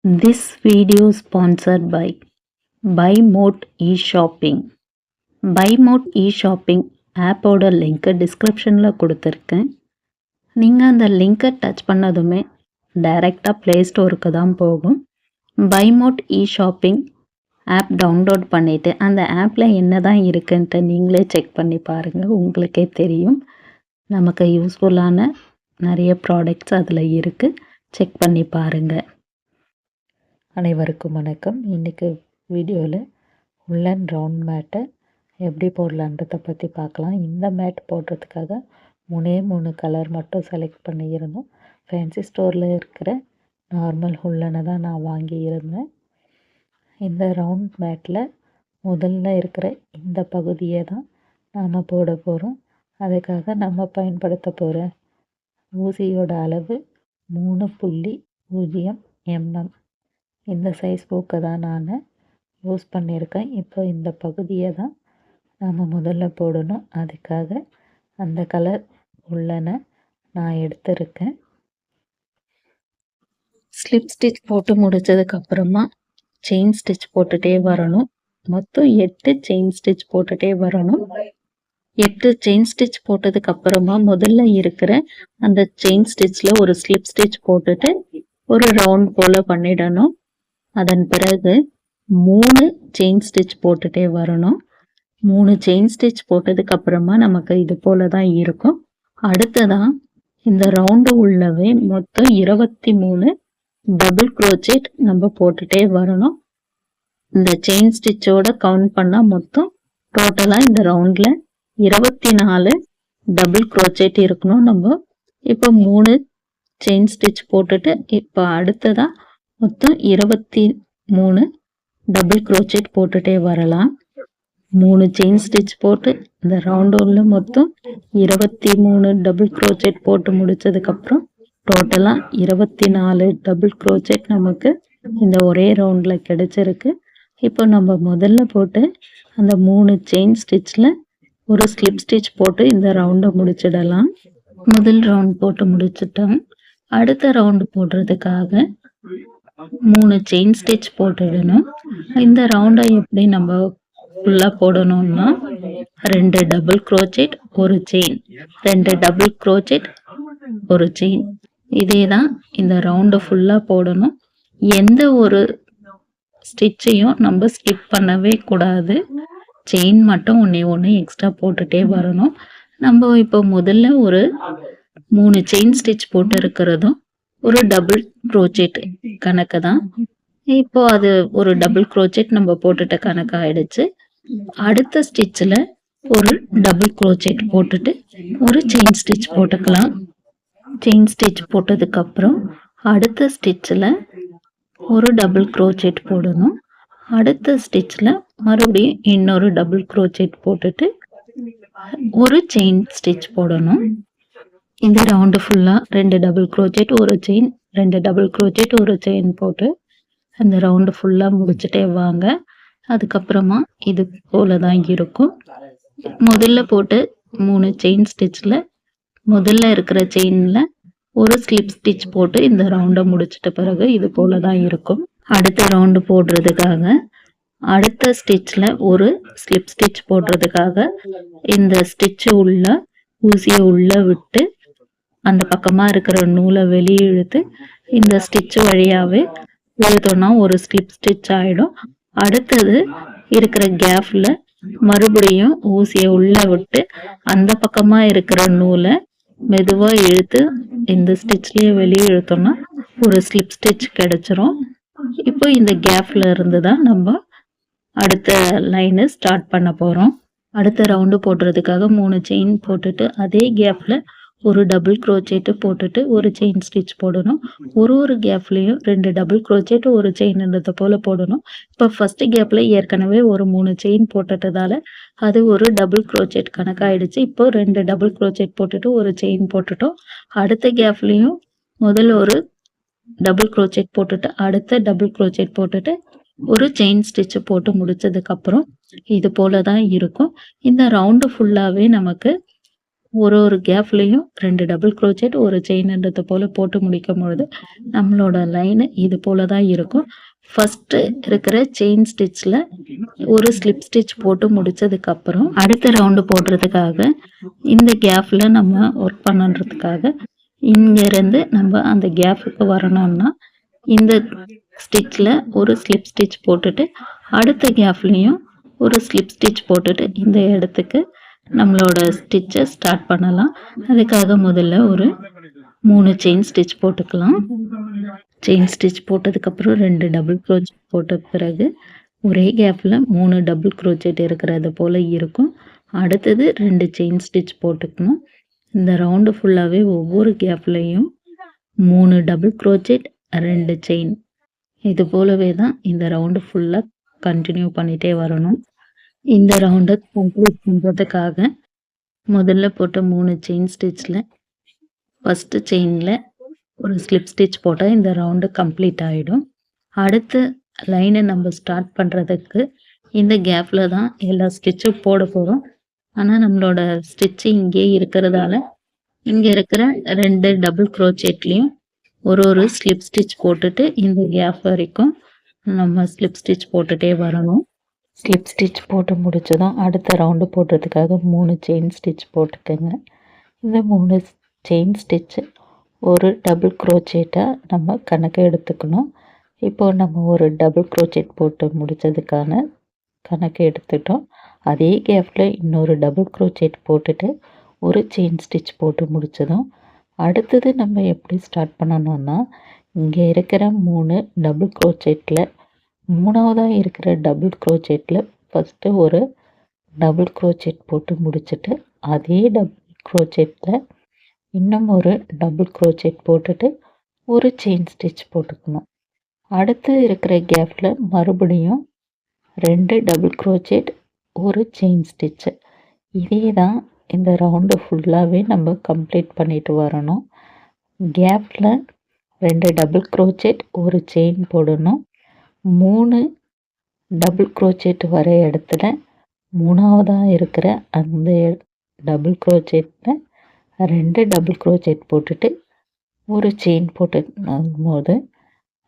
This video sponsored by BuyMote eShopping. BuyMote eShopping ஆப்போட லிங்க்கை டிஸ்கிரிப்ஷனில் கொடுத்துருக்கேன். நீங்கள் அந்த லிங்க்கை டச் பண்ணதுமே டைரெக்டாக ப்ளே ஸ்டோருக்கு தான் போகும். BuyMote eShopping ஆப் டவுன்லோட் பண்ணிவிட்டு அந்த ஆப்பில் என்ன தான் இருக்குன்ட்டு நீங்களே செக் பண்ணி பாருங்கள், உங்களுக்கே தெரியும். நமக்கு யூஸ்ஃபுல்லான நிறைய ப்ராடக்ட்ஸ் அதில் இருக்குது, செக் பண்ணி பாருங்கள். அனைவருக்கும் வணக்கம். இன்றைக்கி வீடியோவில் உள்ளன் ரவுண்ட் மேட்டை எப்படி போடலான்றதை பற்றி பார்க்கலாம். இந்த மேட் போடுறதுக்காக 3 கலர் மட்டும் செலக்ட் பண்ணியிருந்தோம். ஃபேன்சி ஸ்டோரில் இருக்கிற நார்மல் உள்ளனை தான் நான் வாங்கியிருந்தேன். இந்த ரவுண்ட் மேட்டில் முதல்ல இருக்கிற இந்த பகுதியை தான் நாம் போட போகிறோம். அதுக்காக நம்ம பயன்படுத்த போகிற ஊசியோட அளவு 3.0 mm. இந்த சைஸ் பூக்கை தான் நான் யூஸ் பண்ணியிருக்கேன். இப்போ இந்த பகுதியை தான் நாம் முதல்ல போடணும். அதுக்காக அந்த கலர் உள்ளனை நான் எடுத்திருக்கேன். ஸ்லிப் ஸ்டிச் போட்டு முடித்ததுக்கப்புறமா செயின் ஸ்டிச் போட்டுகிட்டே வரணும். மொத்தம் 8 செயின் ஸ்டிச் போட்டுகிட்டே வரணும். 8 செயின் ஸ்டிச் போட்டதுக்கப்புறமா முதல்ல இருக்கிற அந்த செயின் ஸ்டிச்சில் ஒரு ஸ்லிப் ஸ்டிச் போட்டுட்டு ஒரு ரவுண்ட் போல் பண்ணிடணும். அதன் பிறகு 3 செயின் ஸ்டிச் போட்டுகிட்டே வரணும். 3 செயின் ஸ்டிச் போட்டதுக்கப்புறமா நமக்கு இது போல் தான் இருக்கும். அடுத்ததான் இந்த ரவுண்டு உள்ளவே மொத்தம் 23 டபுள் க்ரோச்சேட் நம்ம போட்டுகிட்டே வரணும். இந்த செயின் ஸ்டிச்சோட கவுண்ட் பண்ணால் மொத்தம் டோட்டலாக இந்த ரவுண்டில் 24 டபுள் க்ரோச்சேட் இருக்கணும். நம்ம இப்போ 3 செயின் ஸ்டிச் போட்டுட்டு இப்போ அடுத்ததாக மொத்தம் 23 டபுள் க்ரோச்சேட் போட்டுகிட்டே வரலாம். 3 செயின் ஸ்டிச் போட்டு இந்த ரவுண்டில் மொத்தம் 23 டபுள் க்ரோச்சேட் போட்டு முடித்ததுக்கப்புறம் டோட்டலாக 24 டபுள் க்ரோச்சேட் நமக்கு இந்த ஒரே ரவுண்டில் கிடச்சிருக்கு. இப்போ நம்ம முதல்ல போட்டு அந்த 3 செயின் ஸ்டிச்சில் ஒரு ஸ்லிப் ஸ்டிச் போட்டு இந்த ரவுண்டை முடிச்சிடலாம். முதல் ரவுண்ட் போட்டு முடிச்சிட்டோம். அடுத்த ரவுண்டு போடுறதுக்காக 3 செயின் ஸ்டிச் போட்டுடணும். இந்த ரவுண்டை எப்படி நம்ம ஃபுல்லாக போடணும்னா 2 டபுள் க்ரோச்சேட் ஒரு செயின், 2 டபுள் க்ரோச்சேட் ஒரு செயின், இதே தான் இந்த ரவுண்டை ஃபுல்லாக போடணும். எந்த ஒரு ஸ்டிச்சையும் நம்ம ஸ்கிப் பண்ணவே கூடாது. செயின் மட்டும் ஒன்று எக்ஸ்ட்ரா போட்டுகிட்டே வரணும். நம்ம இப்போ முதல்ல ஒரு 3 செயின் ஸ்டிச் போட்டு இருக்கிறதும் ஒரு டபுள் க்ரோச்சேட் கணக்கு தான். இப்போ அது ஒரு டபுள் க்ரோச்சேட் நம்ம போட்டுட்ட கணக்கு ஆயிடுச்சு. அடுத்த ஸ்டிச்சில் ஒரு டபுள் க்ரோச்சேட் போட்டுட்டு ஒரு செயின் ஸ்டிச் போட்டுக்கலாம். செயின் ஸ்டிச் போட்டதுக்கப்புறம் அடுத்த ஸ்டிச்சில் ஒரு டபுள் க்ரோச்சேட் போடணும். அடுத்த ஸ்டிச்சில் மறுபடியும் இன்னொரு டபுள் க்ரோச்சேட் போட்டுட்டு ஒரு செயின் ஸ்டிச் போடணும். இந்த ரவுண்டு ஃபுல்லாக 2 டபுள் க்ரோச்சேட் ஒரு செயின், 2 டபுள் க்ரோச்சேட் ஒரு செயின் போட்டு அந்த ரவுண்டு ஃபுல்லாக முடிச்சுட்டே வாங்க. அதுக்கப்புறமா இது போல தான் இருக்கும். முதல்ல போட்டு 3 செயின் ஸ்டிச்சில் முதல்ல இருக்கிற செயினில் ஒரு ஸ்லிப் ஸ்டிச் போட்டு இந்த ரவுண்டை முடிச்சிட்ட பிறகு இது போல தான் இருக்கும். அடுத்த ரவுண்டு போடுறதுக்காக அடுத்த ஸ்டிச்சில் ஒரு ஸ்லிப் ஸ்டிச் போடுறதுக்காக இந்த ஸ்டிச்சு உள்ள ஊசியை உள்ளே விட்டு அந்த பக்கமாக இருக்கிற நூலை வெளியே இழுத்து இந்த ஸ்டிச்சு வழியாகவே இழுத்தோன்னா ஒரு ஸ்லிப் ஸ்டிச் ஆகிடும். அடுத்தது இருக்கிற கேப்பில் மறுபடியும் ஊசியை உள்ளே விட்டு அந்த பக்கமாக இருக்கிற நூலை மெதுவாக இழுத்து இந்த ஸ்டிச்லேயே வெளியே இழுத்தோம்னா ஒரு ஸ்லிப் ஸ்டிச் கிடச்சிரும். இப்போ இந்த கேப்பில் இருந்து தான் நம்ம அடுத்த லைனு ஸ்டார்ட் பண்ண போகிறோம். அடுத்த ரவுண்டு போடுறதுக்காக 3 செயின் போட்டுட்டு அதே கேப்பில் ஒரு டபுள் க்ரோச்சேட்டு போட்டுட்டு ஒரு செயின் ஸ்டிச் போடணும். ஒரு கேப்லேயும் 2 டபுள் க்ரோச்சேட்டு ஒரு செயின்ன்றதை போல் போடணும். இப்போ ஃபஸ்ட்டு கேப்பில் ஏற்கனவே ஒரு 3 செயின் போட்டுட்டதால் அது ஒரு டபுள் க்ரோச்சேட் கணக்காயிடுச்சு. இப்போ 2 டபுள் க்ரோச்சேட் போட்டுட்டு ஒரு செயின் போட்டுட்டோம். அடுத்த கேப்லேயும் முதல்ல ஒரு டபுள் க்ரோச்சேட் போட்டுட்டு அடுத்த டபுள் க்ரோச்சேட் போட்டுட்டு ஒரு செயின் ஸ்டிச்சு போட்டு முடிச்சதுக்கப்புறம் இது போல தான் இருக்கும். இந்த ரவுண்டு ஃபுல்லாகவே நமக்கு ஒரு கேப்லேயும் 2 டபுள் க்ரோச்செட் ஒரு செயின்ன்றதை போல் போட்டு முடிக்கும் பொழுது நம்மளோட லைனு இது போல தான் இருக்கும். ஃபஸ்ட்டு இருக்கிற செயின் ஸ்டிச்சில் ஒரு ஸ்லிப் ஸ்டிச் போட்டு முடித்ததுக்கப்புறம் அடுத்த ரவுண்டு போடுறதுக்காக இந்த கேப்பில் நம்ம ஒர்க் பண்ணுறதுக்காக இங்கேருந்து நம்ம அந்த கேப்புக்கு வரணும்னா இந்த ஸ்டிச்சில் ஒரு ஸ்லிப் ஸ்டிச் போட்டுட்டு அடுத்த கேப்லேயும் ஒரு ஸ்லிப் ஸ்டிச் போட்டுட்டு இந்த இடத்துக்கு நம்மளோட ஸ்டிச்சை ஸ்டார்ட் பண்ணலாம். அதுக்காக முதல்ல ஒரு 3 செயின் ஸ்டிச் போட்டுக்கலாம். செயின் ஸ்டிச் போட்டதுக்கப்புறம் 2 டபுள் க்ரோச்செட் போட்ட பிறகு ஒரே கேப்பில் 3 டபுள் க்ரோச்செட் இருக்கிறது போல் இருக்கும். அடுத்தது 2 செயின் ஸ்டிச் போட்டுக்கணும். இந்த ரவுண்டு ஃபுல்லாகவே ஒவ்வொரு கேப்லேயும் 3 டபுள் க்ரோச்செட் 2 செயின் இது போலவே தான் இந்த ரவுண்டு ஃபுல்லாக கண்டினியூ பண்ணிகிட்டே வரணும். இந்த ரவுண்டை கம்ப்ளீட் பண்ணுறதுக்காக முதல்ல போட்ட 3 செயின் ஸ்டிச்சில் ஃபஸ்ட்டு செயினில் ஒரு ஸ்லிப் ஸ்டிச் போட்டால் இந்த ரவுண்டு கம்ப்ளீட் ஆகிடும். அடுத்த லைனை நம்ம ஸ்டார்ட் பண்ணுறதுக்கு இந்த கேப்பில் தான் எல்லா ஸ்டிச்சும் போட போகிறோம். ஆனால் நம்மளோட ஸ்டிச்சு இங்கே இருக்கிறதால இங்கே இருக்கிற 2 டபுள் க்ரோச்செட்லேயும் ஒரு ஸ்லிப் ஸ்டிச் போட்டுட்டு இந்த கேப் வரைக்கும் நம்ம ஸ்லிப் ஸ்டிச் போட்டுகிட்டே வரணும். ஸ்லிப் ஸ்டிச் போட்டு முடிச்சதும் அடுத்த ரவுண்டு போடுறதுக்காக 3 செயின் ஸ்டிச் போட்டுக்கோங்க. இந்த 3 செயின் ஸ்டிச்சு ஒரு டபுள் க்ரோச்செட்டாக நம்ம கணக்கு எடுத்துக்கணும். இப்போது நம்ம ஒரு டபுள் க்ரோச்செட் போட்டு முடித்ததுக்கான கணக்கு எடுத்துட்டோம். அதே கேப்பில் இன்னொரு டபுள் க்ரோச்செட் போட்டுட்டு ஒரு செயின் ஸ்டிச் போட்டு முடித்ததும் அடுத்தது நம்ம எப்படி ஸ்டார்ட் பண்ணணும்னா இங்கே இருக்கிற 3 டபுள் க்ரோச்செட்டில் மூணாவதாக இருக்கிற டபுள் க்ரோச்செட்டில் ஃபஸ்ட்டு ஒரு டபுள் க்ரோச்செட் போட்டு முடிச்சுட்டு அதே டபுள் க்ரோச்செட்டில் இன்னும் ஒரு டபுள் க்ரோச்செட் போட்டுட்டு ஒரு செயின் ஸ்டிச் போட்டுக்கணும். அடுத்து இருக்கிற கேப்பில் மறுபடியும் 2 டபுள் க்ரோச்செட் ஒரு செயின் ஸ்டிச்சு. இதே தான் இந்த ரவுண்டு ஃபுல்லாகவே நம்ம கம்ப்ளீட் பண்ணிட்டு வரணும். கேப்பில் 2 டபுள் க்ரோச்செட் ஒரு செயின் போடணும். 3 டபுள் க்ரோச்செட் வர இடத்துல மூணாவதாக இருக்கிற அந்த டபுள் க்ரோச்செட்டில் 2 டபுள் க்ரோச்செட் போட்டுட்டு ஒரு செயின் போட்டு போது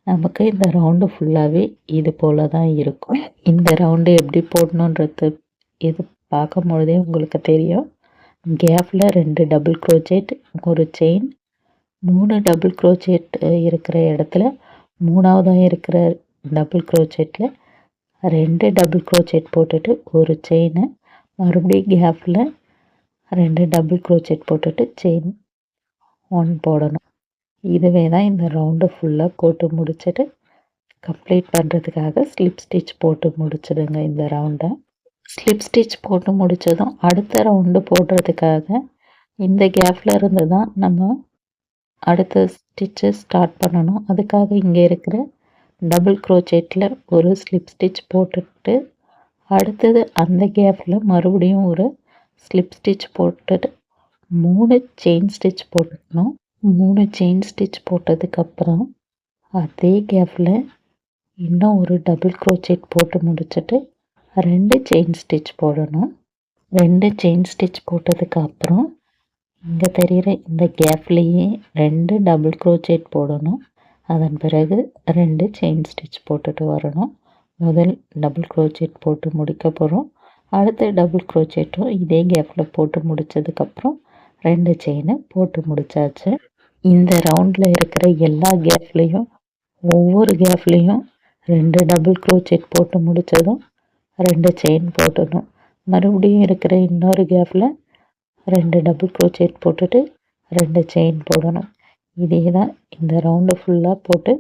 நமக்கு இந்த ரவுண்டு ஃபுல்லாகவே இது போல் தான் இருக்கும். இந்த ரவுண்டு எப்படி போடணுன்றது இது பார்க்கும்பொழுதே உங்களுக்கு தெரியும். கேப்பில் 2 டபுள் க்ரோச்செட் ஒரு செயின் 3 டபுள் க்ரோச்செட் இருக்கிற இடத்துல மூணாவதாக இருக்கிற டபுள் க்ரோச்செட்டில் 2 டபுள் க்ரோச்செட் போட்டுட்டு ஒரு செயினை மறுபடியும் கேப்பில் 2 டபுள் க்ரோச்செட் போட்டுட்டு செயின் 1 போடணும். இதுவே தான் இந்த ரவுண்டு ஃபுல்லாக போட்டு முடிச்சுட்டு கம்ப்ளீட் பண்ணுறதுக்காக ஸ்லிப் ஸ்டிச் போட்டு முடிச்சிடுங்க. இந்த ரவுண்டை ஸ்லிப் ஸ்டிச் போட்டு முடித்ததும் அடுத்த ரவுண்டு போடுறதுக்காக இந்த கேப்பில் இருந்து தான் நம்ம அடுத்த ஸ்டிச்சு ஸ்டார்ட் பண்ணணும். அதுக்காக இங்கே இருக்கிற டபுள் க்ரோச்செட்டில் ஒரு ஸ்லிப் ஸ்டிச் போட்டுட்டு அடுத்தது அந்த கேப்பில் மறுபடியும் ஒரு ஸ்லிப் ஸ்டிச் போட்டுட்டு 3 செயின் ஸ்டிச் போட்டுக்கணும். 3 செயின் ஸ்டிச் போட்டதுக்கப்புறம் அதே கேப்பில் இன்னும் ஒரு டபுள் க்ரோச்செட் போட்டு முடிச்சுட்டு 2 செயின் ஸ்டிச் போடணும். 2 செயின் ஸ்டிச் போட்டதுக்கப்புறம் இங்கே தெரிகிற இந்த கேப்லேயே 2 டபுள் க்ரோச்செட் போடணும். அதன் பிறகு 2 செயின் ஸ்டிச் போட்டுட்டு வரணும். முதல் டபுள் க்ரோச்செட் போட்டு முடிக்க போகிறோம். அடுத்த டபுள் க்ரோச்செட்டும் இதே கேப்பில் போட்டு முடித்ததுக்கப்புறம் 2 செயினை போட்டு முடித்தாச்சு. இந்த ரவுண்டில் இருக்கிற எல்லா கேப்லேயும் ஒவ்வொரு கேப்லேயும் 2 டபுள் க்ரோச்செட் போட்டு முடித்ததும் 2 செயின் போட்டணும். மறுபடியும் இருக்கிற இன்னொரு கேப்பில் 2 டபுள் க்ரோச்செட் போட்டுட்டு 2 செயின் போடணும். இதே தான் இந்த ரவுண்டு ஃபுல்லாக போட்டு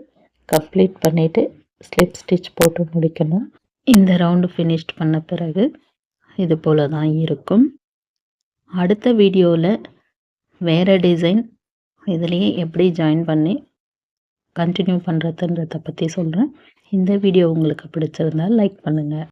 கம்ப்ளீட் பண்ணிவிட்டு ஸ்லிப் ஸ்டிச் போட்டு முடிக்கணும். இந்த ரவுண்டு ஃபினிஷ்ட் பண்ண பிறகு இது போல் தான் இருக்கும். அடுத்த வீடியோவில் வேறு டிசைன் இதுலேயே எப்படி ஜாயின் பண்ணி கண்டினியூ பண்ணுறதுன்றதை பற்றி சொல்கிறேன். இந்த வீடியோ உங்களுக்கு பிடிச்சிருந்தால் லைக் பண்ணுங்கள்.